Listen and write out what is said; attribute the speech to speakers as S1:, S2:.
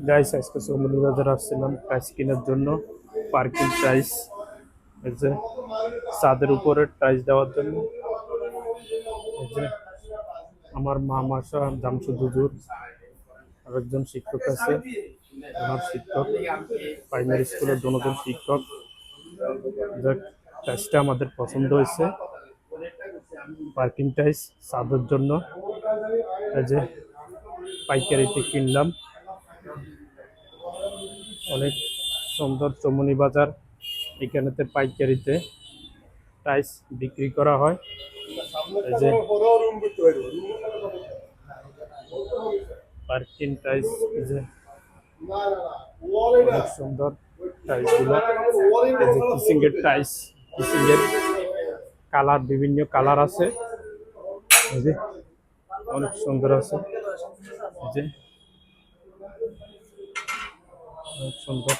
S1: Guys আজকে চৌমনি বাজার আসছিলাম টাইস কেনার জন্য। পার্কিং টাইস, এই যে ছাদের উপরে টাইস দেওয়ার জন্য। এই যে আমার মা মাসা জামশুদ হুজুর আরেকজন শিক্ষক আছে, ওনার শিক্ষক, প্রাইমারি স্কুলের দুজন শিক্ষক। যাক, টাইসটা আমাদের পছন্দ হয়েছে, পার্কিং টাইস ছাদের জন্য। এই যে পাইকারিতে কিনলাম, অনেক সুন্দর চৌমনি বাজার। এখানেতে পাইকারিতে টাইস বিক্রি করা হয়। এই যে পার্কিং টাইস, এই যে অনেক সুন্দর টাইসগুলো। এই যে কিসিংয়ের টাইস, কিসিংয়ের কালার, বিভিন্ন কালার আছে। এই যে অনেক সুন্দর আছে, এই যে অনেক সুন্দর।